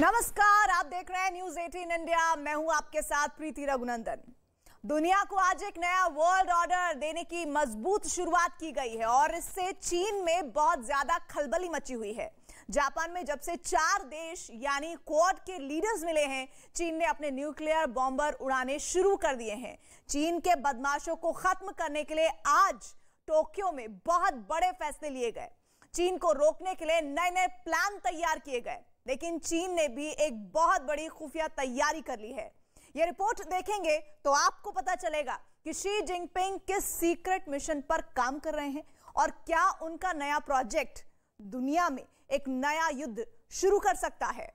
नमस्कार, आप देख रहे हैं न्यूज 18 इंडिया। मैं हूं आपके साथ प्रीति रघुनंदन। दुनिया को आज एक नया वर्ल्ड ऑर्डर देने की मजबूत शुरुआत की गई है और इससे चीन में बहुत ज्यादा खलबली मची हुई है। जापान में जब से 4 देश यानी क्वाड के लीडर्स मिले हैं, चीन ने अपने न्यूक्लियर बॉम्बर उड़ाने शुरू कर दिए हैं। चीन के बदमाशों को खत्म करने के लिए आज टोक्यो में बहुत बड़े फैसले लिए गए। चीन को रोकने के लिए नए नए प्लान तैयार किए गए, लेकिन चीन ने भी एक बहुत बड़ी खुफिया तैयारी कर ली है। यह रिपोर्ट देखेंगे तो आपको पता चलेगा कि शी जिनपिंग किस सीक्रेट मिशन पर काम कर रहे हैं और क्या उनका नया प्रोजेक्ट दुनिया में एक नया युद्ध शुरू कर सकता है।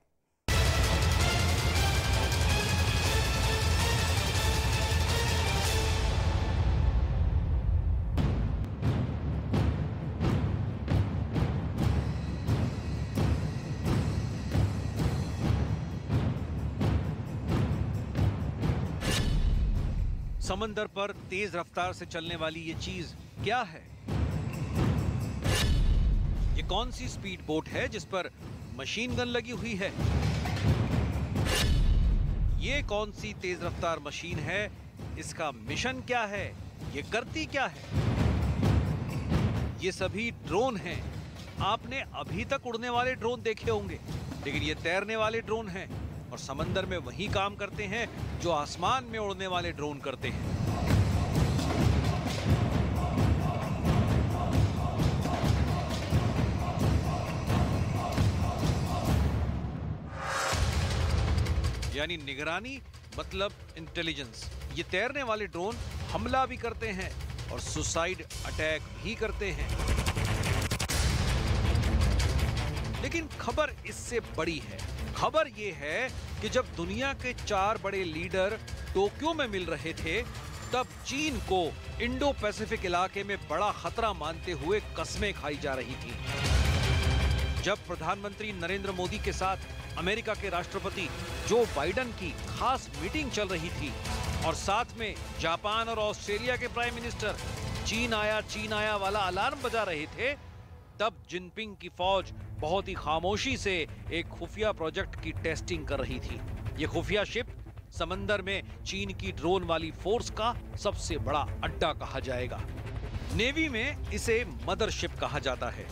समंदर पर तेज रफ्तार से चलने वाली ये चीज क्या है? ये कौन सी स्पीड बोट है जिस पर मशीन गन लगी हुई है? ये कौन सी तेज रफ्तार मशीन है? इसका मिशन क्या है? ये करती क्या है? ये सभी ड्रोन हैं। आपने अभी तक उड़ने वाले ड्रोन देखे होंगे, लेकिन ये तैरने वाले ड्रोन हैं और समंदर में वही काम करते हैं जो आसमान में उड़ने वाले ड्रोन करते हैं। यानी निगरानी मतलब इंटेलिजेंस। ये तैरने वाले ड्रोन हमला भी करते हैं और सुसाइड अटैक भी करते हैं। लेकिन खबर इससे बड़ी है। खबर ये है कि जब दुनिया के 4 बड़े लीडर टोक्यो में मिल रहे थे, तब चीन को इंडो पैसिफिक इलाके में बड़ा खतरा मानते हुए कस्में खाई जा रही थी। जब प्रधानमंत्री नरेंद्र मोदी के साथ अमेरिका के राष्ट्रपति जो बाइडेन की खास मीटिंग चल रही थी और साथ में जापान और ऑस्ट्रेलिया के प्राइम मिनिस्टर चीन आया वाला अलार्म बजा रहे थे, तब जिनपिंग की फौज बहुत ही खामोशी से एक खुफिया प्रोजेक्ट की टेस्टिंग कर रही थी। ये खुफिया शिप समंदर में चीन की ड्रोन वाली फोर्स का सबसे बड़ा अड्डा कहा जाएगा। नेवी में इसे मदरशिप कहा जाता है।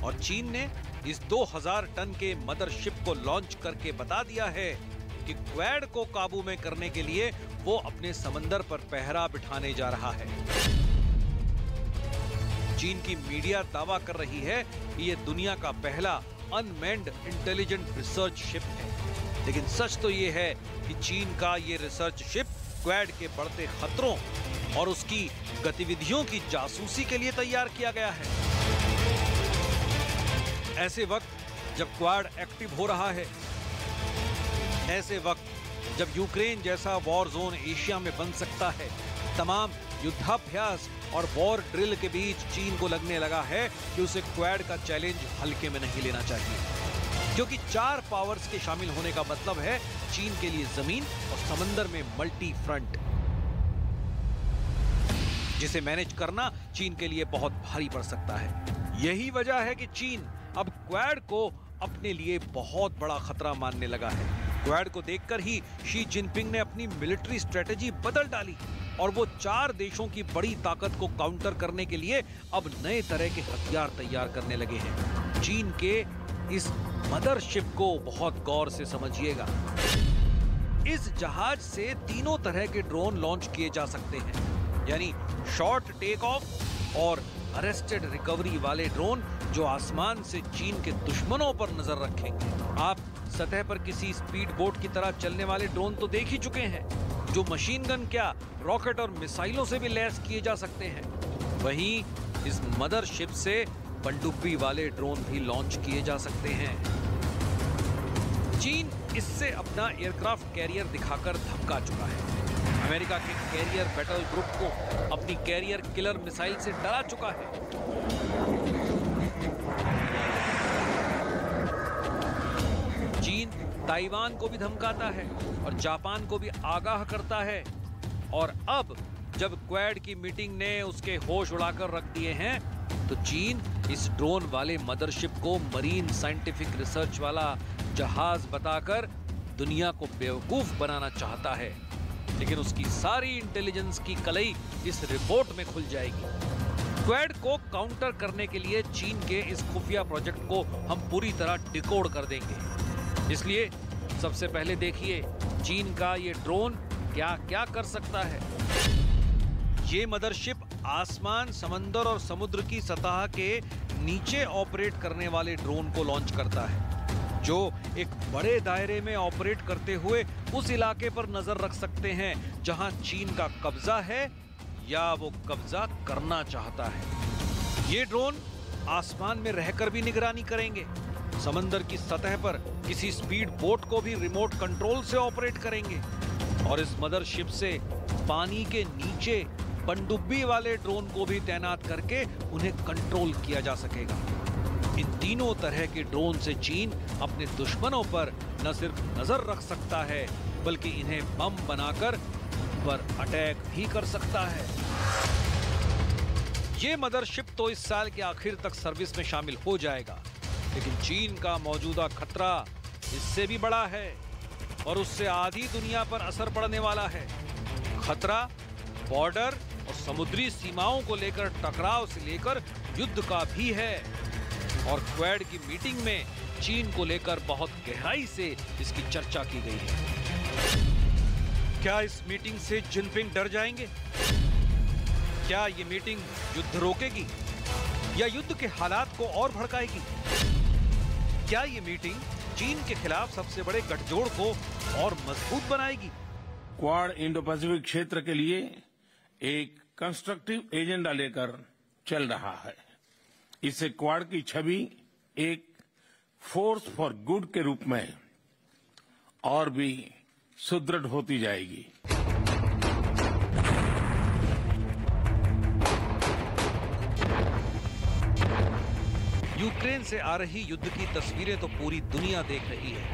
और चीन ने इस 2000 टन के मदरशिप को लॉन्च करके बता दिया है कि क्वाड को काबू में करने के लिए वो अपने समंदर पर पहरा बिठाने जा रहा है। चीन की मीडिया दावा कर रही है कि ये दुनिया का पहला अनमैन्ड इंटेलिजेंट रिसर्च शिप है। लेकिन सच तो ये है कि चीन का ये रिसर्च शिप क्वाड के बढ़ते खतरों और उसकी गतिविधियों की जासूसी के लिए तैयार किया गया है। ऐसे वक्त जब क्वाड एक्टिव हो रहा है, ऐसे वक्त जब यूक्रेन जैसा वॉर जोन एशिया में बन सकता है, तमाम युद्धाभ्यास और वॉर ड्रिल के बीच चीन को लगने लगा है कि उसे क्वाड का चैलेंज हल्के में नहीं लेना चाहिए, क्योंकि 4 पावर्स के शामिल होने का मतलब है चीन के लिए जमीन और समंदर में मल्टी फ्रंट, जिसे मैनेज करना चीन के लिए बहुत भारी पड़ सकता है। यही वजह है कि चीन अब क्वाड को अपने लिए बहुत बड़ा खतरा मानने लगा है। क्वाड को देखकर ही शी जिनपिंग ने अपनी मिलिट्री स्ट्रेटेजी बदल डाली और वो 4 देशों की बड़ी ताकत को काउंटर करने के लिए अब नए तरह के हथियार तैयार करने लगे हैं। चीन के इस मदरशिप को बहुत गौर से समझिएगा। इस जहाज से 3 तरह के ड्रोन लॉन्च किए जा सकते हैं, यानी शॉर्ट टेक ऑफ और अरेस्टेड रिकवरी वाले ड्रोन जो आसमान से चीन के दुश्मनों पर नजर रखेंगे। आप सतह पर किसी स्पीड बोट की तरह चलने वाले ड्रोन तो देख ही चुके हैं, जो मशीन गन क्या रॉकेट और मिसाइलों से भी लैस किए जा सकते हैं। वहीं इस मदरशिप से पनडुब्बी वाले ड्रोन भी लॉन्च किए जा सकते हैं। चीन इससे अपना एयरक्राफ्ट कैरियर दिखाकर धमका चुका है। अमेरिका के कैरियर बैटल ग्रुप को अपनी कैरियर किलर मिसाइल से डरा चुका है। चीन ताइवान को भी धमकाता है और जापान को भी आगाह करता है। और अब जब क्वाड की मीटिंग ने उसके होश उड़ाकर रख दिए हैं, तो चीन इस ड्रोन वाले मदरशिप को मरीन साइंटिफिक रिसर्च वाला जहाज बताकर दुनिया को बेवकूफ बनाना चाहता है। लेकिन उसकी सारी इंटेलिजेंस की कलई इस रिपोर्ट में खुल जाएगी। क्वाड को काउंटर करने के लिए चीन के इस खुफिया प्रोजेक्ट को हम पूरी तरह डिकोड कर देंगे। इसलिए सबसे पहले देखिए चीन का ये ड्रोन क्या क्या कर सकता है। ये मदरशिप आसमान, समंदर और समुद्र की सतह के नीचे ऑपरेट करने वाले ड्रोन को लॉन्च करता है, जो एक बड़े दायरे में ऑपरेट करते हुए उस इलाके पर नजर रख सकते हैं जहां चीन का कब्जा है या वो कब्जा करना चाहता है। ये ड्रोन आसमान में रहकर भी निगरानी करेंगे, समंदर की सतह पर किसी स्पीड बोट को भी रिमोट कंट्रोल से ऑपरेट करेंगे और इस मदरशिप से पानी के नीचे पनडुब्बी वाले ड्रोन को भी तैनात करके उन्हें कंट्रोल किया जा सकेगा। इन तीनों तरह के ड्रोन से चीन अपने दुश्मनों पर न सिर्फ नजर रख सकता है, बल्कि इन्हें बम बनाकर पर अटैक भी कर सकता है। ये मदरशिप तो इस साल के आखिर तक सर्विस में शामिल हो जाएगा, लेकिन चीन का मौजूदा खतरा इससे भी बड़ा है और उससे आधी दुनिया पर असर पड़ने वाला है। खतरा बॉर्डर और समुद्री सीमाओं को लेकर टकराव से लेकर युद्ध का भी है और क्वाड की मीटिंग में चीन को लेकर बहुत गहराई से इसकी चर्चा की गई है। क्या इस मीटिंग से जिनपिंग डर जाएंगे? क्या ये मीटिंग युद्ध रोकेगी या युद्ध के हालात को और भड़काएगी? क्या ये मीटिंग चीन के खिलाफ सबसे बड़े गठजोड़ को और मजबूत बनाएगी? क्वाड इंडो पैसिफिक क्षेत्र के लिए एक कंस्ट्रक्टिव एजेंडा लेकर चल रहा है। इससे क्वाड की छवि एक फोर्स फॉर गुड के रूप में और भी सुदृढ़ होती जाएगी। यूक्रेन से आ रही युद्ध की तस्वीरें तो पूरी दुनिया देख रही है,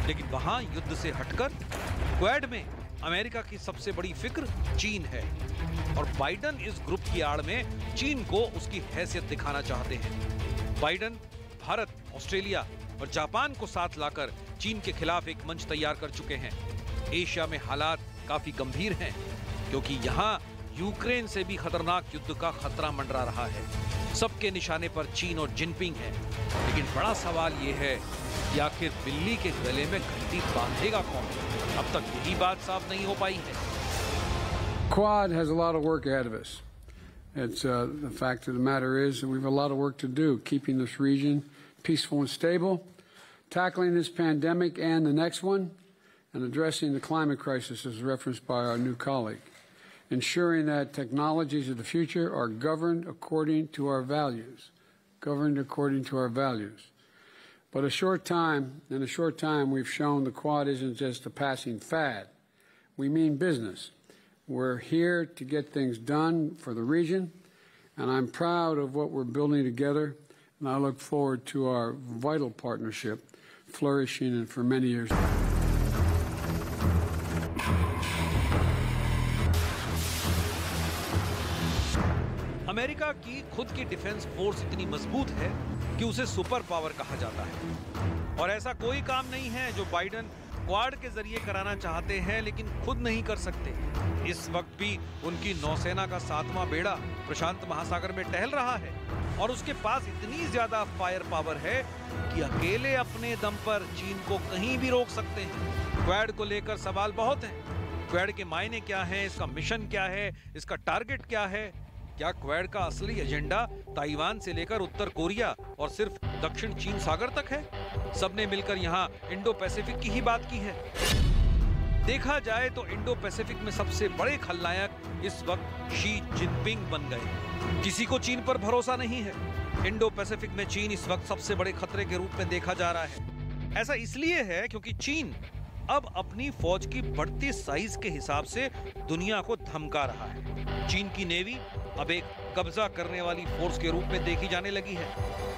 लेकिन वहां युद्ध से हटकर क्वाड में अमेरिका की सबसे बड़ी फिक्र चीन है और बाइडन इस ग्रुप की आड़ में चीन को उसकी हैसियत दिखाना चाहते हैं। बाइडन भारत, ऑस्ट्रेलिया और जापान को साथ लाकर चीन के खिलाफ एक मंच तैयार कर चुके हैं। एशिया में हालात काफी गंभीर हैं क्योंकि यहाँ यूक्रेन से भी खतरनाक युद्ध का खतरा मंडरा रहा है। सबके निशाने पर चीन और जिनपिंग है, लेकिन बड़ा सवाल ये है कि आखिर बिल्ली के गले में घंटी बांधेगा कौन? अब तक यही बात साफ नहीं हो पाई है। Quad has a lot of work ahead of us. It's the fact of the matter is that we have a lot of work to do, keeping this region peaceful and stable, tackling this pandemic and the next one, and addressing the climate crisis as referenced by our new colleague. Ensuring that technologies of the future are governed according to our values, But in a short time, we've shown the Quad isn't just a passing fad. We mean business. We're here to get things done for the region, and I'm proud of what we're building together, and I look forward to our vital partnership flourishing and for many years. America की खुद की defence force इतनी मजबूत है कि उसे super power कहा जाता है और ऐसा कोई काम नहीं है जो बाइडन क्वाड के जरिए कराना चाहते हैं लेकिन खुद नहीं कर सकते। इस वक्त भी उनकी नौसेना का 7वां बेड़ा प्रशांत महासागर में टहल रहा है और उसके पास इतनी ज्यादा फायर पावर है कि अकेले अपने दम पर चीन को कहीं भी रोक सकते हैं। क्वाड को लेकर सवाल बहुत हैं। क्वाड के मायने क्या हैं, इसका मिशन क्या है, इसका टारगेट क्या है? क्या क्वाड का असली एजेंडा ताइवान से लेकर उत्तर कोरिया और सिर्फ दक्षिण चीन सागर तक है? सबने मिलकर यहाँ इंडो पैसिफिक की ही बात की है। देखा जाए तो इंडो पैसिफिक में सबसे बड़े खलनायक इस वक्त शी जिनपिंग बन गए। किसी को चीन पर भरोसा नहीं है। इंडो पैसिफिक में चीन इस वक्त सबसे बड़े खतरे के रूप में देखा जा रहा है। ऐसा इसलिए है क्योंकि चीन अब अपनी फौज की बढ़ती साइज के हिसाब से दुनिया को धमका रहा है। चीन की नेवी अब एक कब्जा करने वाली फोर्स के रूप में देखी जाने लगी है।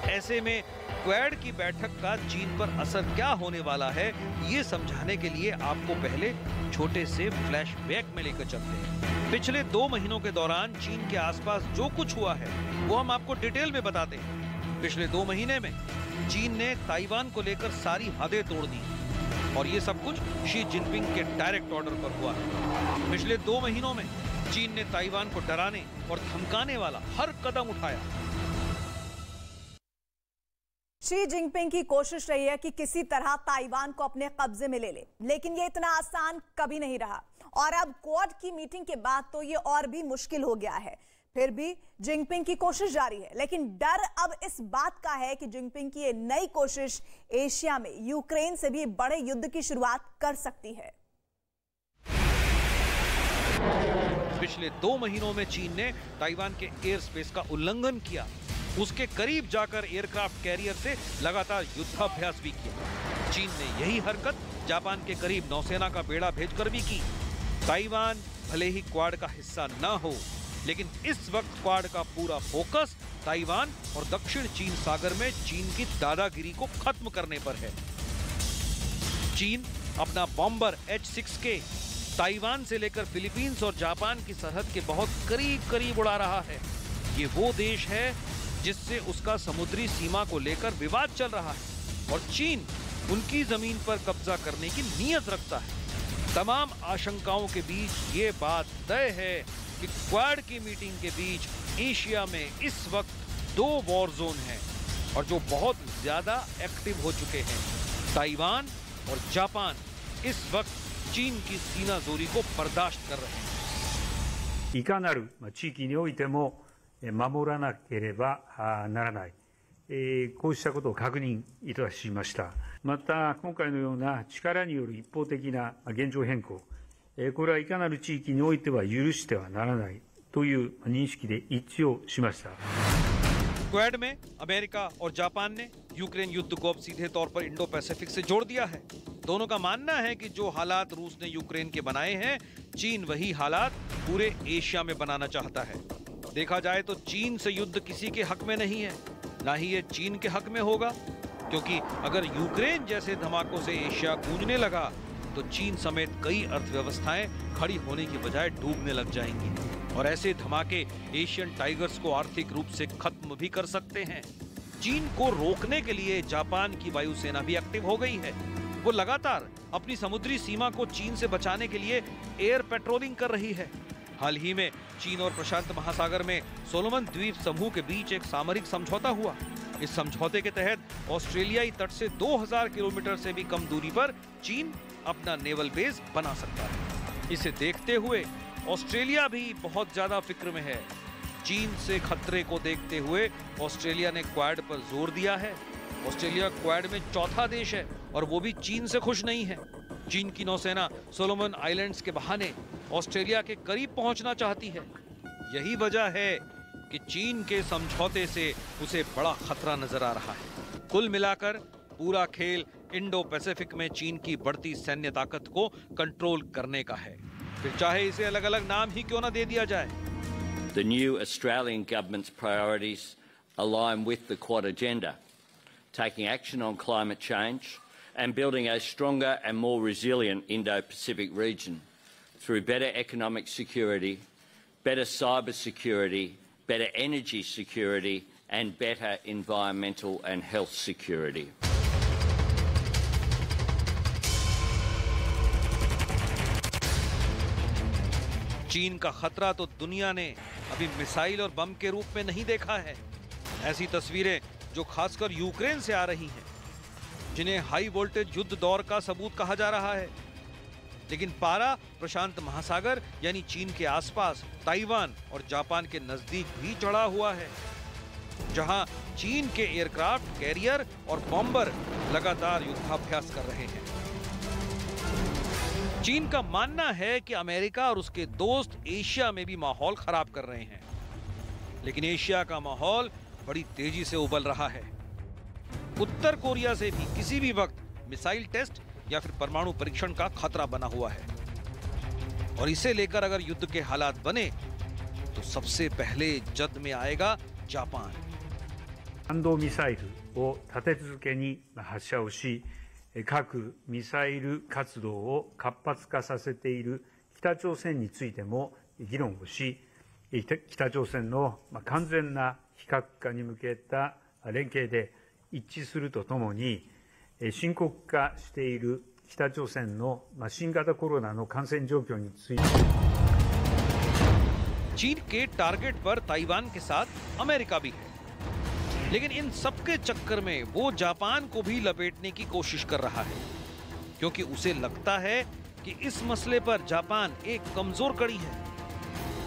ऐसे में क्वाड की बैठक का चीन पर असर क्या होने वाला है, ये समझाने के लिए आपको पहले छोटे से फ्लैशबैक में लेकर चलते हैं। पिछले 2 महीनों के दौरान चीन के आसपास जो कुछ हुआ है वो हम आपको डिटेल में बताते हैं। पिछले 2 महीने में चीन ने ताइवान को लेकर सारी हदें तोड़ दी और ये सब कुछ शी जिनपिंग के डायरेक्ट ऑर्डर पर हुआ है। पिछले 2 महीनों में चीन ने ताइवान को डराने और धमकाने वाला हर कदम उठाया। शी जिनपिंग की कोशिश रही है कि किसी तरह ताइवान को अपने कब्जे में ले ले, लेकिन ये इतना आसान कभी नहीं रहा और अब क्वाड की मीटिंग के बाद तो ये और भी मुश्किल हो गया है। फिर भी जिनपिंग की कोशिश जारी है, लेकिन डर अब इस बात का है कि जिनपिंग की ये नई कोशिश एशिया में यूक्रेन से भी बड़े युद्ध की शुरुआत कर सकती है। पिछले 2 महीनों में चीन ने ताइवान के एयर स्पेस का उल्लंघन किया, उसके करीब जाकर एयरक्राफ्ट कैरियर से लगातार युद्धाभ्यास भी किया। चीन ने यही हरकत जापान के करीब नौसेना का बेड़ा भेजकर भी की। ताइवान भले ही क्वाड का हिस्सा ना हो, लेकिन इस वक्त क्वाड का पूरा फोकस ताइवान और दक्षिण चीन सागर में चीन की दादागिरी को खत्म करने पर है। चीन अपना बॉम्बर H-6K ताइवान से लेकर फिलीपींस और जापान की सरहद के बहुत करीब उड़ा रहा है। ये वो देश है जिससे उसका समुद्री सीमा को लेकर विवाद चल रहा है और चीन उनकी जमीन पर कब्जा करने की नीयत रखता है। तमाम आशंकाओं के बीच ये बात तय है कि क्वाड की मीटिंग के बीच एशिया में इस वक्त 2 वॉर जोन हैं और जो बहुत ज्यादा एक्टिव हो चुके हैं। ताइवान और जापान इस वक्त चीन की सीनाजोरी को बर्दाश्त कर रहे हैं। いかなる地域においても守らなければならない、こうしたことを確認いたしました。また今回のような力による一方的な現状変更、これはいかなる地域においては許してはならないという認識で一致をしました。क्वाड में अमेरिका और जापान ने यूक्रेन युद्ध को अब सीधे तौर पर इंडो पैसिफिक से जोड़ दिया है। दोनों का मानना है कि जो हालात रूस ने यूक्रेन के बनाए हैं, चीन वही हालात पूरे एशिया में बनाना चाहता है। देखा जाए तो चीन से युद्ध किसी के हक में नहीं है, ना ही ये चीन के हक में होगा, क्योंकि अगर यूक्रेन जैसे धमाकों से एशिया गूंजने लगा तो चीन समेत कई अर्थव्यवस्थाएं खड़ी होने की बजाय डूबने लग जाएंगी और ऐसे धमाके एशियन टाइगर्स को आर्थिक रूप से खत्म भी कर सकते हैं। चीन को रोकने के लिए जापान की वायुसेना भी एक्टिव हो गई है। वो लगातार अपनी समुद्री सीमा को चीन से बचाने के लिए एयर पेट्रोलिंग कर रही है। हाल ही में चीन और प्रशांत महासागर में सोलोमन द्वीप समूह के बीच एक सामरिक समझौता हुआ। इस समझौते के तहत ऑस्ट्रेलियाई तट से 2000 किलोमीटर से भी कम दूरी पर चीन अपना नेवल बेस बना सकता है। इसे देखते हुए ऑस्ट्रेलिया भी बहुत ज्यादा फिक्र में है। चीन से खतरे को देखते हुए ऑस्ट्रेलिया ने क्वाड पर जोर दिया है। ऑस्ट्रेलिया क्वाड में चौथा देश है और वो भी चीन से खुश नहीं है। चीन की नौसेना सोलोमन आइलैंड्स के बहाने ऑस्ट्रेलिया के करीब पहुंचना चाहती है। यही वजह है कि चीन के समझौते से उसे बड़ा खतरा नजर आ रहा है। कुल मिलाकर पूरा खेल इंडो पैसिफिक में चीन की बढ़ती सैन्य ताकत को कंट्रोल करने का है, फिर चाहे इसे अलग अलग नाम ही क्यों ना दे दिया जाए। The new Australian government's priorities align with the Quad agenda, taking action on climate change and building a stronger and more resilient Indo-Pacific region through better economic security, better cyber security, better energy security and better environmental and health security. चीन का खतरा तो दुनिया ने अभी missile और बम के रूप में नहीं देखा है। ऐसी तस्वीरें जो खासकर यूक्रेन से आ रही हैं, जिन्हें हाई वोल्टेज युद्ध दौर का सबूत कहा जा रहा है। लेकिन पारा प्रशांत महासागर यानी चीन के आसपास ताइवान और जापान के नजदीक भी चढ़ा हुआ है, जहां चीन के एयरक्राफ्ट कैरियर और बॉम्बर लगातार युद्धाभ्यास कर रहे हैं। चीन का मानना है कि अमेरिका और उसके दोस्त एशिया में भी माहौल खराब कर रहे हैं, लेकिन एशिया का माहौल बड़ी तेजी से उबल रहा है। उत्तर कोरिया से भी किसी भी वक्त मिसाइल टेस्ट या फिर परमाणु परीक्षण का खतरा बना हुआ है। और इसे लेकर अगर युद्ध के हालात बने तो सबसे पहले जद में आएगा जापान। 弾道ミサイルを立て続けに発射をし、核ミサイル活動を活発化させている北朝鮮についても議論をし、北朝鮮の完全な非核化に向けた連携で一致するとともに、深刻化している北朝鮮の新型コロナの感染状況について चीन के टारगेट पर ताइवान के साथ अमेरिका भी है, लेकिन इन सबके चक्कर में वो जापान को भी लपेटने की कोशिश कर रहा है, क्योंकि उसे लगता है कि इस मसले पर जापान एक कमजोर कड़ी है।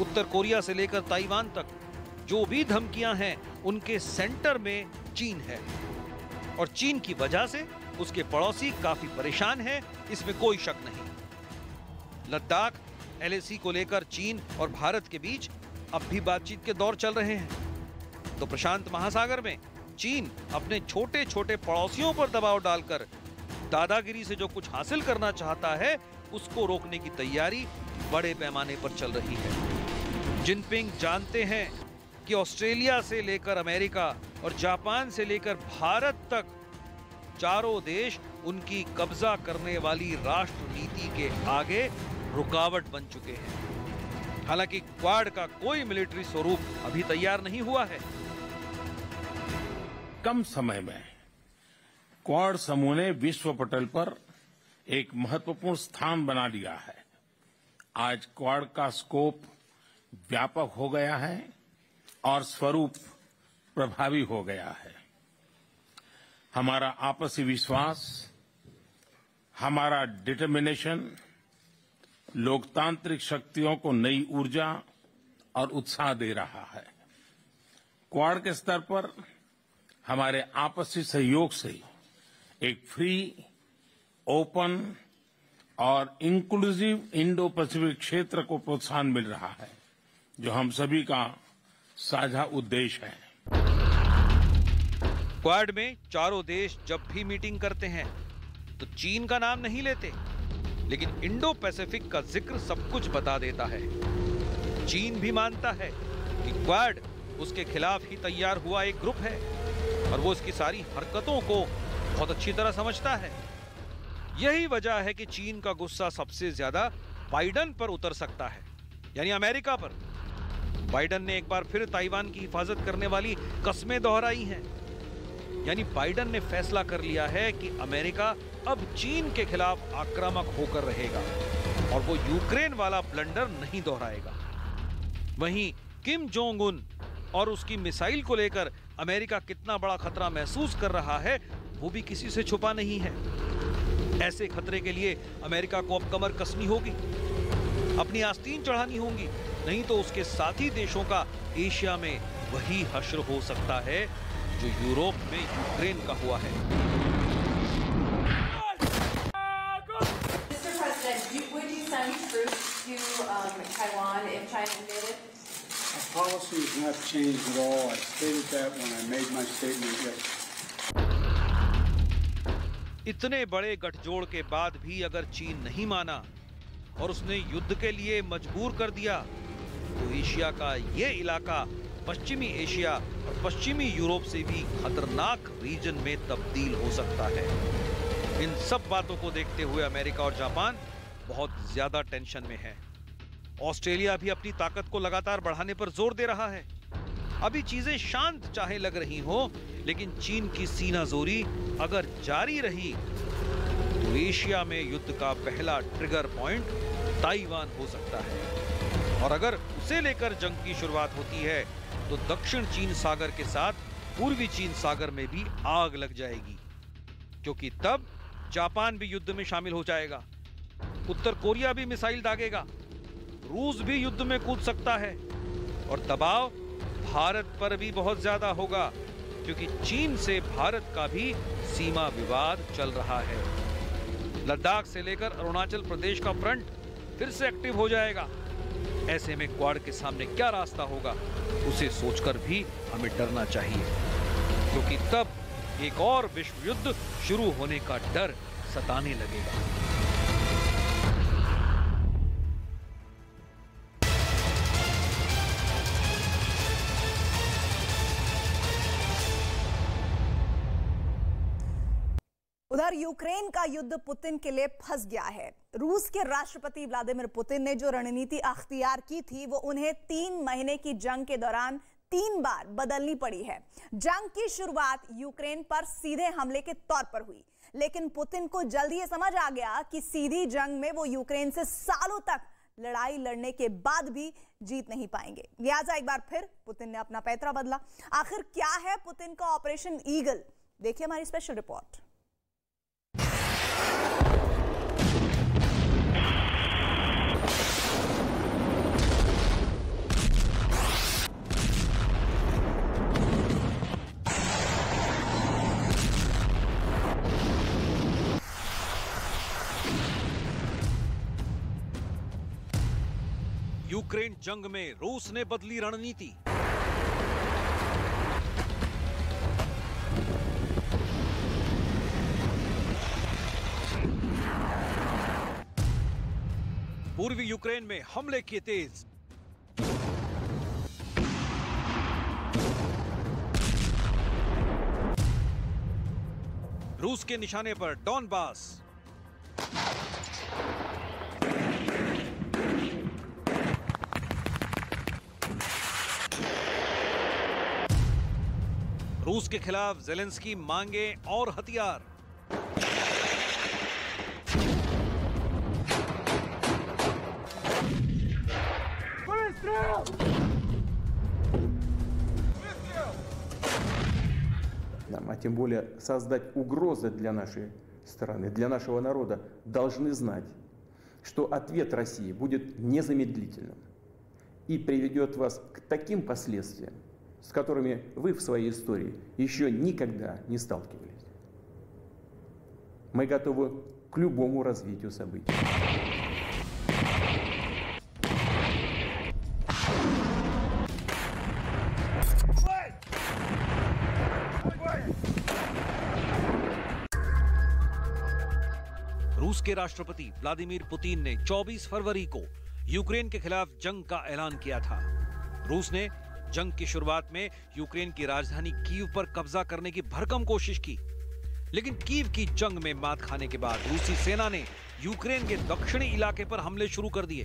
उत्तर कोरिया से लेकर ताइवान तक जो भी धमकियां हैं, उनके सेंटर में चीन है और चीन की वजह से उसके पड़ोसी काफी परेशान हैं, इसमें कोई शक नहीं। लद्दाख, LAC को लेकर चीन और भारत के बीच अब भी बातचीत के दौर चल रहे हैं, तो प्रशांत महासागर में चीन अपने छोटे छोटे पड़ोसियों पर दबाव डालकर दादागिरी से जो कुछ हासिल करना चाहता है, उसको रोकने की तैयारी बड़े पैमाने पर चल रही है। जिनपिंग जानते हैं कि ऑस्ट्रेलिया से लेकर अमेरिका और जापान से लेकर भारत तक चारों देश उनकी कब्जा करने वाली राष्ट्र नीति के आगे रुकावट बन चुके हैं। हालांकि क्वाड का कोई मिलिट्री स्वरूप अभी तैयार नहीं हुआ है। कम समय में क्वाड समूह ने विश्व पटल पर एक महत्वपूर्ण स्थान बना लिया है। आज क्वाड का स्कोप व्यापक हो गया है और स्वरूप प्रभावी हो गया है। हमारा आपसी विश्वास, हमारा डिटर्मिनेशन लोकतांत्रिक शक्तियों को नई ऊर्जा और उत्साह दे रहा है। क्वाड के स्तर पर हमारे आपसी सहयोग से एक फ्री, ओपन और इंक्लूसिव इंडो पैसिफिक क्षेत्र को प्रोत्साहन मिल रहा है, जो हम सभी का साझा उद्देश्य है। क्वाड में चारों देश जब भी मीटिंग करते हैं तो चीन का नाम नहीं लेते, लेकिन इंडो पैसिफिक का जिक्र सब कुछ बता देता है। चीन भी मानता है कि क्वाड उसके खिलाफ ही तैयार हुआ एक ग्रुप है और वो इसकी सारी हरकतों को बहुत अच्छी तरह समझता है। यही वजह है कि चीन का गुस्सा सबसे ज्यादा बाइडन पर उतर सकता है, यानी अमेरिका पर। बाइडन ने एक बार फिर ताइवान की हिफाजत करने वाली कस्में दोहराई हैं, यानी बाइडन ने फैसला कर लिया है कि अमेरिका अब चीन के खिलाफ आक्रामक होकर रहेगा और वो यूक्रेन वाला ब्लंडर नहीं दोहराएगा। वहीं किम जोंग उन और उसकी मिसाइल को लेकर अमेरिका कितना बड़ा खतरा महसूस कर रहा है, वो भी किसी से छुपा नहीं है। ऐसे खतरे के लिए अमेरिका को अब कमर कसनी होगी, अपनी आस्तीन चढ़ानी होगी, नहीं तो उसके साथी देशों का एशिया में वही हश्र हो सकता है जो यूरोप में यूक्रेन का हुआ है। Mr. President, would you send troops to Taiwan if China invaded? Our policy has not changed at all. I stated that when I made my statement yesterday. इतने बड़े गठजोड़ के बाद भी अगर चीन नहीं माना और उसने युद्ध के लिए मजबूर कर दिया, तो एशिया का ये इलाका पश्चिमी एशिया और पश्चिमी यूरोप से भी खतरनाक रीजन में तब्दील हो सकता है। इन सब बातों को देखते हुए अमेरिका और जापान बहुत ज्यादा टेंशन में है। ऑस्ट्रेलिया भी अपनी ताकत को लगातार बढ़ाने पर जोर दे रहा है। अभी चीजें शांत चाहे लग रही हो, लेकिन चीन की सीनाजोरी अगर जारी रही तो एशिया में युद्ध का पहला ट्रिगर पॉइंट ताइवान हो सकता है, और अगर उसे लेकर जंग की शुरुआत होती है तो दक्षिण चीन सागर के साथ पूर्वी चीन सागर में भी आग लग जाएगी, क्योंकि तब जापान भी युद्ध में शामिल हो जाएगा, उत्तर कोरिया भी मिसाइल दागेगा, रूस भी युद्ध में कूद सकता है और दबाव भारत पर भी बहुत ज्यादा होगा, क्योंकि चीन से भारत का भी सीमा विवाद चल रहा है। लद्दाख से लेकर अरुणाचल प्रदेश का फ्रंट फिर से एक्टिव हो जाएगा। ऐसे में क्वाड के सामने क्या रास्ता होगा, उसे सोचकर भी हमें डरना चाहिए, क्योंकि तब एक और विश्व युद्ध शुरू होने का डर सताने लगेगा। उधर यूक्रेन का युद्ध पुतिन के लिए फंस गया है। रूस के राष्ट्रपति व्लादिमीर पुतिन ने जो रणनीति अख्तियार की थी वो उन्हें 3 महीने की जंग के दौरान 3 बार बदलनी पड़ी है। जंग की शुरुआत यूक्रेन पर सीधे हमले के तौर पर हुई, लेकिन पुतिन को जल्दी ये समझ आ गया कि सीधी जंग में वो यूक्रेन से सालों तक लड़ाई लड़ने के बाद भी जीत नहीं पाएंगे। लिहाजा एक बार फिर पुतिन ने अपना पैतरा बदला। आखिर क्या है पुतिन का ऑपरेशन ईगल, देखिए हमारी स्पेशल रिपोर्ट। यूक्रेन जंग में रूस ने बदली रणनीति। पूर्वी यूक्रेन में हमले किए तेज। रूस के निशाने पर डॉनबास। रूस के खिलाफ ज़ेलेंस्की मांगे और हथियार। А тем более создать угрозы для нашей страны, для нашего народа, должны знать, что ответ России будет незамедлительным и приведет вас к таким последствиям, с которыми вы в своей истории еще никогда не сталкивались. Мы готовы к любому развитию событий. रूस के राष्ट्रपति व्लादिमीर पुतिन ने 24 फरवरी को यूक्रेन के खिलाफ जंग का ऐलान किया था। रूस ने जंग की शुरुआत में यूक्रेन की राजधानी कीव पर कब्जा करने की भरकम कोशिश की, लेकिन कीव की जंग में मात खाने के बाद रूसी सेना ने यूक्रेन के दक्षिणी इलाके पर हमले शुरू कर दिए।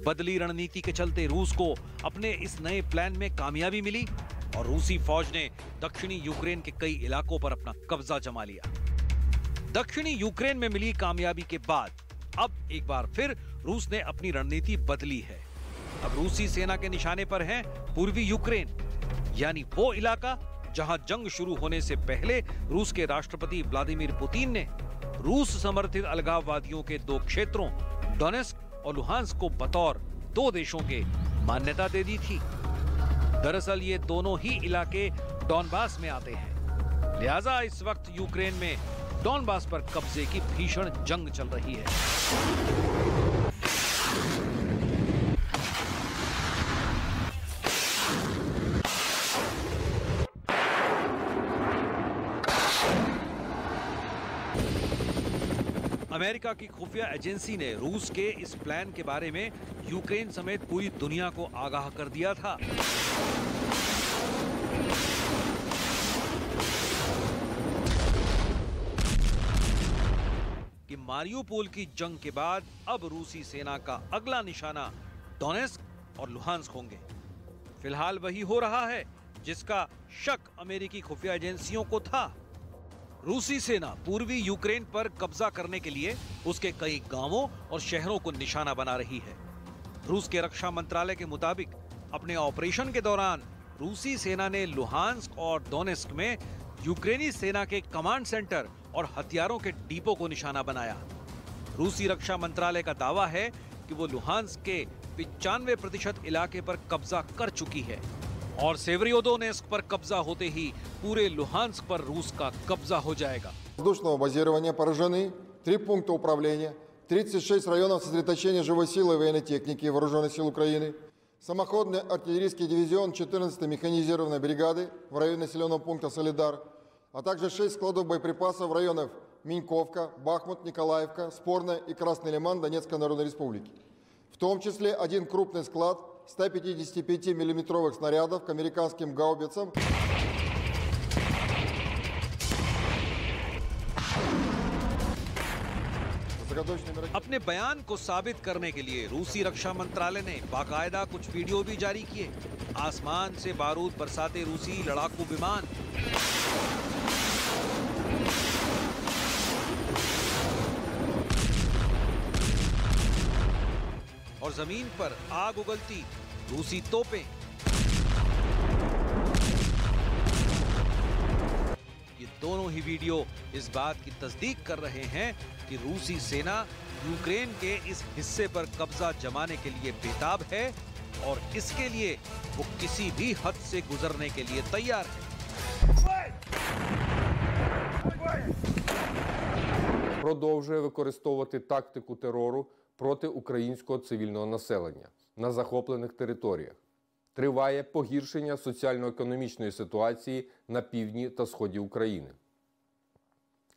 बदली रणनीति के चलते रूस को अपने इस नए प्लान में कामयाबी मिली और रूसी फौज ने दक्षिणी यूक्रेन के कई इलाकों पर अपना कब्जा जमा लिया। दक्षिणी यूक्रेन में मिली कामयाबी के बाद अब एक बार फिर रूस ने अपनी रणनीति बदली है। अब रूसी सेना के निशाने पर है पूर्वी यूक्रेन, यानी वो इलाका जहां जंग शुरू होने से पहले रूस के राष्ट्रपति व्लादिमीर पुतिन ने रूस समर्थित अलगाववादियों के 2 क्षेत्रों डोनेस्क और लुहांस्क को बतौर 2 देशों के मान्यता दे दी थी। दरअसल ये दोनों ही इलाके डॉनबास में आते हैं, लिहाजा इस वक्त यूक्रेन में डॉनबास पर कब्जे की भीषण जंग चल रही है। अमेरिका की खुफिया एजेंसी ने रूस के इस प्लान के बारे में यूक्रेन समेत पूरी दुनिया को आगाह कर दिया था। कि मारियोपोल की जंग के बाद अब रूसी सेना का अगला निशाना डोनेस्क और लुहांस्क होंगे। फिलहाल वही हो रहा है जिसका शक अमेरिकी खुफिया एजेंसियों को था। रूसी सेना पूर्वी यूक्रेन पर कब्जा करने के लिए उसके कई गांवों और शहरों को निशाना बना रही है। रूस के रक्षा मंत्रालय के मुताबिक अपने ऑपरेशन के दौरान रूसी सेना ने लुहांस्क और डोनेस्क में यूक्रेनी सेना के कमांड सेंटर और हथियारों के डिपो को निशाना बनाया। रूसी रक्षा मंत्रालय का दावा है कि वो लुहांस्क के 95% इलाके पर कब्जा कर चुकी है और सेवरियोदोनेस्क पर कब्जा होते ही पूरे लुहांस्क पर रूस का कब्जा हो जाएगा। Воздушного базирования поражены 3 пункта управления, 36 районов сосредоточения живой силы и военной техники Вооруженных сил Украины, самоходный артиллерийский дивизион 14-й механизированной бригады в районе населенного пункта Солидар, а также 6 складов боеприпасов в районах Миньковка, Бахмут, Николаевка, Спорная и Красный Лиман Донецкой Народной Республики. В том числе 1 крупный склад 155 миллиметровых снарядов к американским гаубицам. заготовочные мероприятия. अपने बयान को साबित करने के लिए रूसी रक्षा मंत्रालय ने बाकायदा कुछ वीडियो भी जारी किए। आसमान से बारूद बरसाते रूसी लड़ाकू विमान, और जमीन पर आग उगलती रूसी तोपें। ये दोनों ही वीडियो इस बात की तस्दीक कर रहे हैं कि रूसी सेना यूक्रेन के इस हिस्से पर कब्जा जमाने के लिए बेताब है और इसके लिए वो किसी भी हद से गुजरने के लिए तैयार है। Продовжує використовувати тактику терору проти українського цивільного населення на захоплених територіях. Триває погіршення соціально-економічної ситуації на півдні та сході України.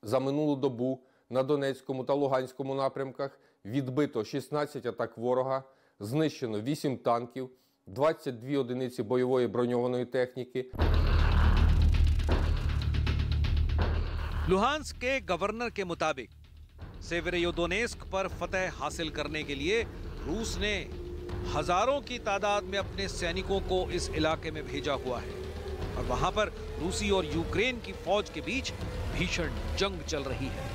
За минулу добу на Донецькому та Луганському напрямках відбито 16 атак ворога, знищено 8 танків, 22 одиниці бойової броньованої техніки. लुहांस्क के गवर्नर के मुताबिक सेवेरोदोनेस्क पर फतह हासिल करने के लिए रूस ने हजारों की तादाद में अपने सैनिकों को इस इलाके में भेजा हुआ है और वहां पर रूसी और यूक्रेन की फौज के बीच भीषण जंग चल रही है।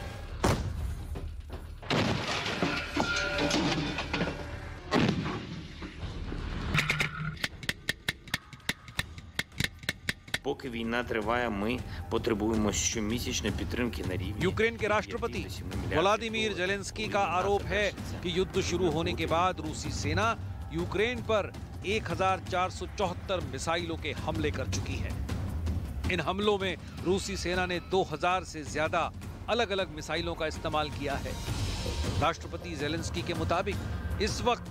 Поки війна триває, ми потребуємо щомісячної підтримки на рівні. यूक्रेन के राष्ट्रपति व्लादिमीर जेलेंस्की का आरोप है कि युद्ध शुरू होने के बाद रूसी सेना यूक्रेन पर 1474 मिसाइलों के हमले कर चुकी है। इन हमलों में रूसी सेना ने 2000 से ज्यादा अलग अलग मिसाइलों का इस्तेमाल किया है। राष्ट्रपति जेलेंस्की के मुताबिक इस वक्त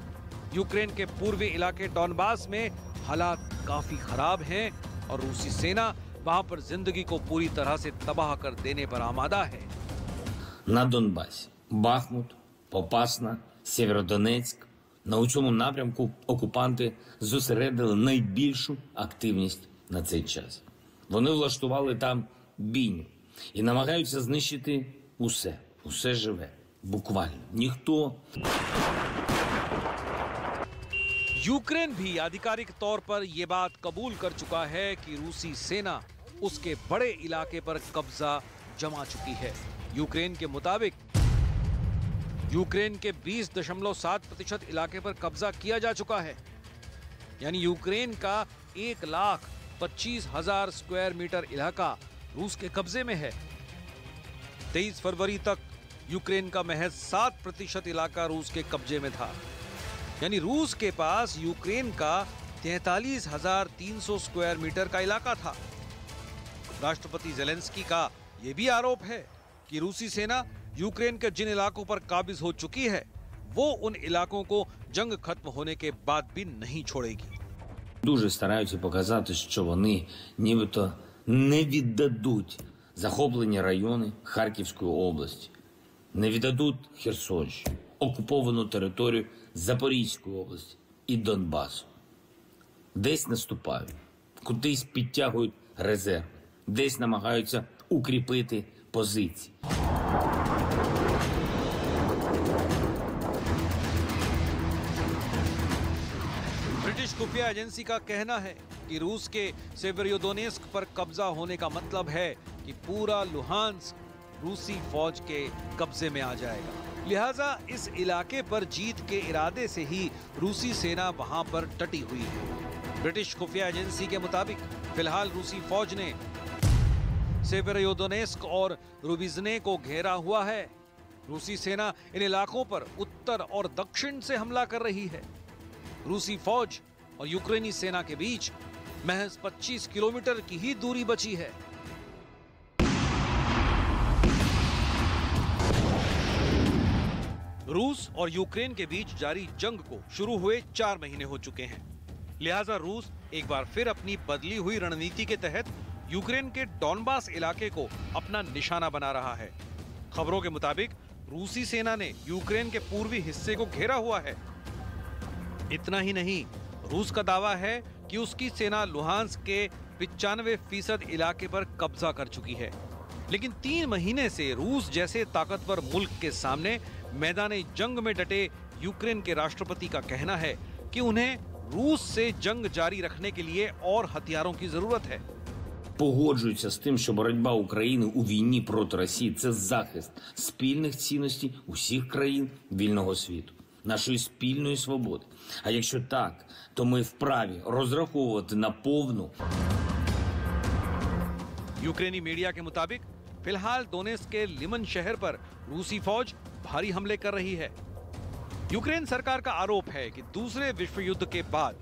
यूक्रेन के पूर्वी इलाके डॉनबास में हालात काफी खराब हैं और रूसी सेना वहां पर जिंदगी को पूरी तरह से तबाह कर देने पर आमादा है। На Донбасі, Бахмут, Попасна, Сєвєродонецьк. На цьому напрямку окупанти зосередили найбільшу активність на цей час. Вони влаштували там бійню і намагаються знищити усе живе. Буквально. Ніхто. यूक्रेन भी आधिकारिक तौर पर यह बात कबूल कर चुका है कि रूसी सेना उसके बड़े इलाके पर कब्जा जमा चुकी है। यूक्रेन के मुताबिक यूक्रेन के 20.7% इलाके पर कब्जा किया जा चुका है, यानी यूक्रेन का 1,25,000 स्क्वायर मीटर इलाका रूस के कब्जे में है। 23 फरवरी तक यूक्रेन का महज 7% इलाका रूस के कब्जे में था, यानी रूस के पास यूक्रेन का 43,300 स्क्वायर मीटर का इलाका था। राष्ट्रपति जेलेंस्की का यह भी आरोप है कि रूसी सेना यूक्रेन के जिन इलाकों पर काबिज हो चुकी है वो उन इलाकों को जंग खत्म होने के बाद भी नहीं छोड़ेगी। Дуже стараються показати, що вони нібито не віддадуть захоплені райони Харківської області, не віддадуть Херсонщину, окуповану територію Запорізької області і Донбасу. Десь наступають, кудись підтягують резерви, десь намагаються укріпити позиції. ब्रिटिश खुफिया एजेंसी का कहना है कि रूस के सेवेरोदोनेस्क पर कब्जा होने का मतलब है कि पूरा लुहांस्क रूसी फौज के कब्जे में आ जाएगा। लिहाजा इस इलाके पर जीत के इरादे से ही रूसी सेना वहां पर डटी हुई है। ब्रिटिश खुफिया एजेंसी के मुताबिक फिलहाल रूसी फौज ने सेवेरोदोनेस्क और रुबिजने को घेरा हुआ है। रूसी सेना इन इलाकों पर उत्तर और दक्षिण से हमला कर रही है। रूसी फौज और यूक्रेनी सेना के बीच महज 25 किलोमीटर की ही दूरी बची है। रूस और यूक्रेन के बीच जारी जंग को शुरू हुए 4 महीने हो चुके हैं। लिहाजा रूस एक बार फिर अपनी बदली हुई रणनीति के तहत यूक्रेन के डॉनबास इलाके को अपना निशाना बना रहा है। खबरों के मुताबिक रूसी सेना ने यूक्रेन के पूर्वी हिस्से को घेरा हुआ है। इतना ही नहीं, रूस का दावा है कि उसकी सेना लुहांस्क के 95% इलाके पर कब्जा कर चुकी है। लेकिन 3 महीने से रूस जैसे ताकतवर मुल्क के सामने मैदान जंग में डटे यूक्रेन के राष्ट्रपति का कहना है कि उन्हें रूस से जंग जारी रखने के लिए और हथियारों की जरूरत है। Погоджуються з тим, що боротьба України у війні проти Росії – це захист спільних цінностей усіх країн вільного світу, нашої спільної свободи. А якщо так, то ми вправі розраховувати на повну. यूक्रेनी मीडिया के मुताबिक फिलहाल दोनेत्स्क के लिमन शहर पर रूसी फौज भारी हमले कर रही है। यूक्रेन सरकार का आरोप है कि दूसरे विश्व युद्ध के बाद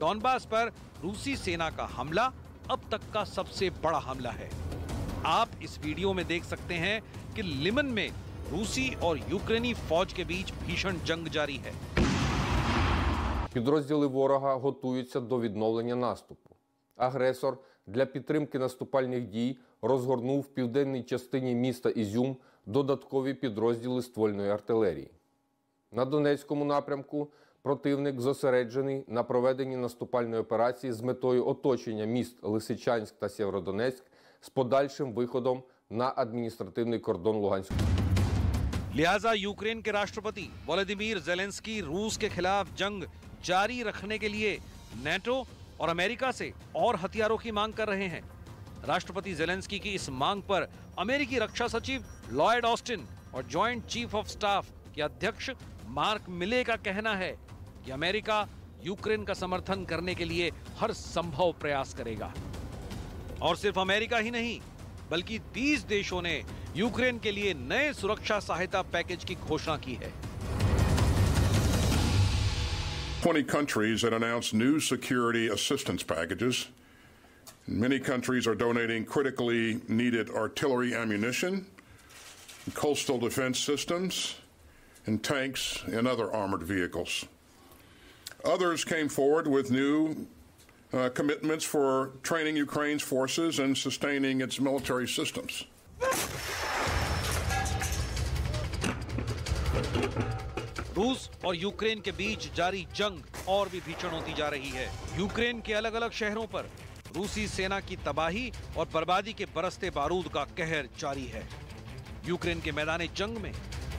डॉनबास पर रूसी सेना का हमला अब तक का सबसे बड़ा हमला है। आप इस वीडियो में देख सकते हैं कि लिमन में रूसी और यूक्रेनी फौज के बीच भीषण जंग जारी है। Підрозділи ворога готуються до відновлення наступу. Агресор для підтримки наступальних дій розгорнув в південній частині міста Ізюм додаткові підрозділи ствольної артилерії. На Донецькому напрямку противник зосереджений на проведенні наступальної операції з метою оточення міст Лисичанськ та Сєвєродонецьк з подальшим виходом на адміністративний кордон Луганської. लिहाजा यूक्रेन के राष्ट्रपति वोलोदिमीर ज़ेलेंस्की रूस के खिलाफ जंग जारी रखने के लिए नेटो और अमेरिका से और हथियारों की मांग कर रहे हैं। राष्ट्रपति ज़ेलेंस्की की इस मांग पर अमेरिकी रक्षा सचिव लॉयड ऑस्टिन और जॉइंट चीफ ऑफ स्टाफ के अध्यक्ष मार्क मिले का कहना है कि अमेरिका यूक्रेन का समर्थन करने के लिए हर संभव प्रयास करेगा। और सिर्फ अमेरिका ही नहीं, बल्कि 20 देशों ने यूक्रेन के लिए नए सुरक्षा सहायता पैकेज की घोषणा की है। 20 countries that announced new security assistance packages. Many countries are donating critically needed artillery ammunition, coastal defense systems, and tanks and other armored vehicles. Others came forward with new commitments for training Ukraine's forces and sustaining its military systems. रूस और Ukraine के बीच जारी जंग और भी भीषण होती जा रही है। यूक्रेन के अलग अलग शहरों पर रूसी सेना की तबाही और बर्बादी के बरसते बारूद का कहर जारी है। यूक्रेन के मैदान जंग में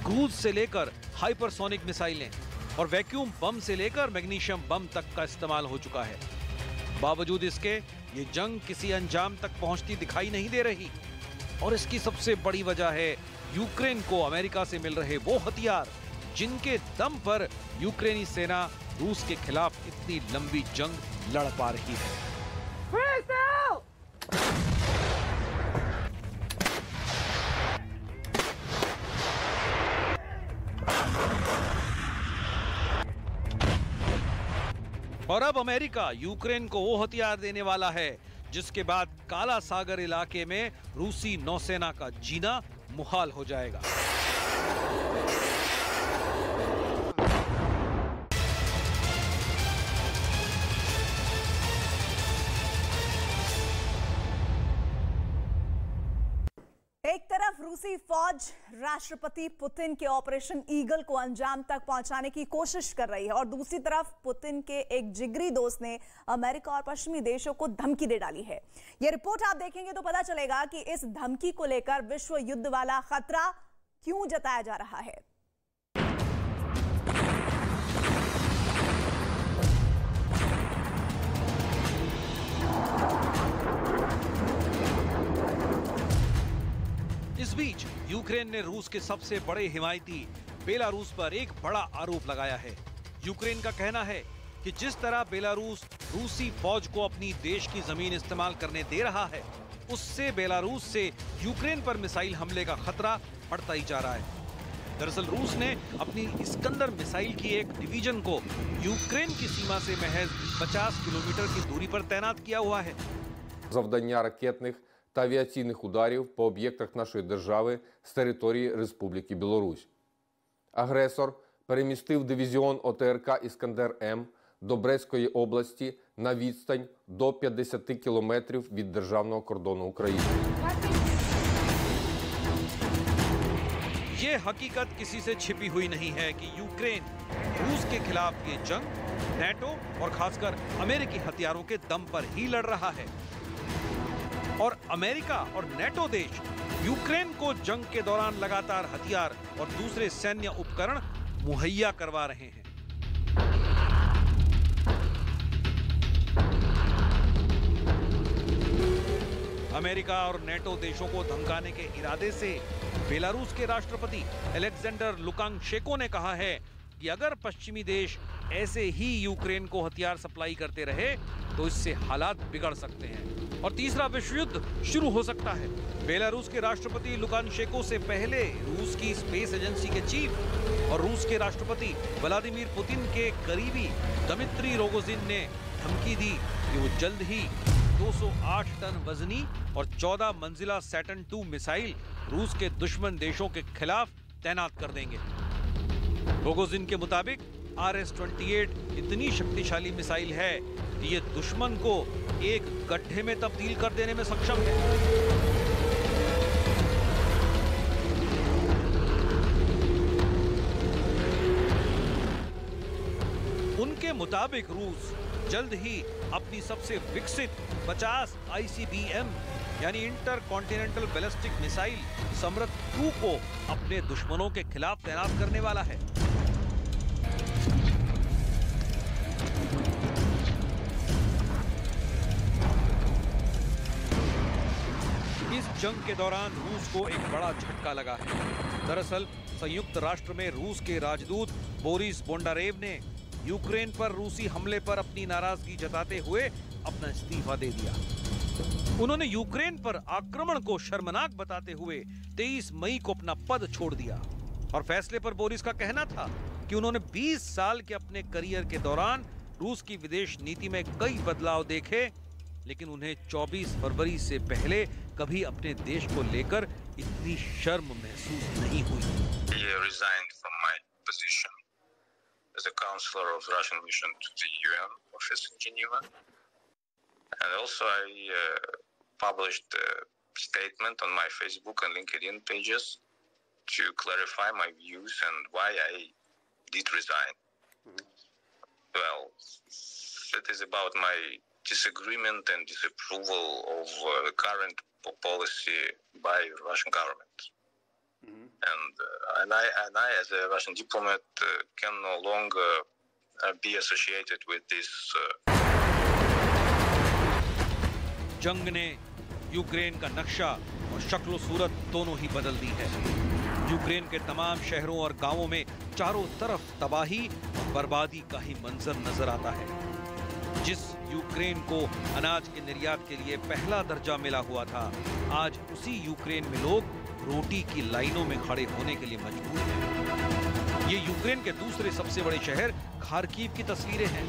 क्रूज से लेकर हाइपरसोनिक मिसाइलें और वैक्यूम बम से लेकर मैग्नीशियम बम तक का इस्तेमाल हो चुका है। बावजूद इसके ये जंग किसी अंजाम तक पहुंचती दिखाई नहीं दे रही और इसकी सबसे बड़ी वजह है यूक्रेन को अमेरिका से मिल रहे वो हथियार जिनके दम पर यूक्रेनी सेना रूस के खिलाफ इतनी लंबी जंग लड़ पा रही है। और अब अमेरिका यूक्रेन को वो हथियार देने वाला है जिसके बाद काला सागर इलाके में रूसी नौसेना का जीना मुहाल हो जाएगा। एक तरफ रूसी फौज राष्ट्रपति पुतिन के ऑपरेशन ईगल को अंजाम तक पहुंचाने की कोशिश कर रही है और दूसरी तरफ पुतिन के एक जिगरी दोस्त ने अमेरिका और पश्चिमी देशों को धमकी दे डाली है। यह रिपोर्ट आप देखेंगे तो पता चलेगा कि इस धमकी को लेकर विश्व युद्ध वाला खतरा क्यों जताया जा रहा है। इस बीच यूक्रेन ने रूस के सबसे बड़े हिमायती बेलारूस पर एक बड़ा आरोप लगाया है। यूक्रेन का कहना है कि जिस तरह बेलारूस रूसी फौज को अपनी देश की जमीन इस्तेमाल करने दे रहा है, उससे बेलारूस से यूक्रेन पर मिसाइल हमले का खतरा बढ़ता ही जा रहा है। दरअसल रूस ने अपनी इस्कंदर मिसाइल की एक डिवीजन को यूक्रेन की सीमा से महज 50 किलोमीटर की दूरी पर तैनात किया हुआ है। Завдання ракетних та авіаційних ударів по об'єктах нашої держави з території Республіки Білорусь. Агресор перемістив дивізіон ОТРК «Іскандер-М» до Брестської області на відстань до 50 кілометрів від державного кордону України. ये हकीकत किसी से छिपी हुई नहीं है कि यूक्रेन रूस के खिलाफ ये जंग नेटो और खासकर अमेरिकी हथियारों के दम पर ही लड़ रहा है और अमेरिका और नेटो देश यूक्रेन को जंग के दौरान लगातार हथियार और दूसरे सैन्य उपकरण मुहैया करवा रहे हैं। अमेरिका और नेटो देशों को धमकाने के इरादे से बेलारूस के राष्ट्रपति अलेक्जेंडर लुकाशेंको ने कहा है कि अगर पश्चिमी देश ऐसे ही यूक्रेन को हथियार सप्लाई करते रहे तो इससे हालात बिगड़ सकते हैं और तीसरा विश्व युद्ध शुरू हो सकता है। बेलारूस के राष्ट्रपति लुकाशेंको से पहले रूस की स्पेस एजेंसी के चीफ और रूस के राष्ट्रपति व्लादिमीर पुतिन के करीबी दमित्री रोगोजिन ने धमकी दी कि वो जल्द ही 208 टन वजनी और 14 मंजिला सैटर्न II मिसाइल रूस के दुश्मन देशों के खिलाफ तैनात कर देंगे। रोगोजिन के मुताबिक RS-28 इतनी शक्तिशाली मिसाइल है कि ये दुश्मन को एक गड्ढे में तब्दील कर देने में सक्षम है। उनके मुताबिक रूस जल्द ही अपनी सबसे विकसित 50 ICBM यानी inter continental ballistic missile Samrut 2 को अपने दुश्मनों के खिलाफ तैनात करने वाला है। इस जंग के दौरान रूस को एक बड़ा झटका लगा है। दरअसल संयुक्त राष्ट्र में रूस के राजदूत बोरिस बोंडारेव ने यूक्रेन पर रूसी हमले पर अपनी नाराजगी जताते हुए अपना इस्तीफा दे दिया। उन्होंने यूक्रेन पर आक्रमण को शर्मनाक बताते हुए 23 मई को अपना पद छोड़ दिया और फैसले पर बोरिस का कहना था कि उन्होंने 20 साल के अपने करियर के दौरान रूस की विदेश नीति में कई बदलाव देखे, लेकिन उन्हें 24 फरवरी से पहले कभी अपने देश को लेकर इतनी शर्म महसूस नहीं हुई। As a counselor of the Russian mission to the UN office in Geneva. And also I published a statement on my Facebook and LinkedIn pages to clarify my views and why I did resign. Well, it is about my disagreement and disapproval of the current policy by the Russian government. And I, as a Russian diplomat, can no longer be associated with this. जंग ने Ukraine का नक्शा और शक्ल सूरत दोनों ही बदल दी है। Ukraine के तमाम शहरों और गांवों में चारों तरफ तबाही और बर्बादी का ही मंजर नजर आता है। जिस यूक्रेन को अनाज के निर्यात के लिए पहला दर्जा मिला हुआ था, आज उसी यूक्रेन में लोग रोटी की लाइनों में खड़े होने के लिए मजबूर हैं। ये यूक्रेन के दूसरे सबसे बड़े शहर खार्किव की तस्वीरें हैं।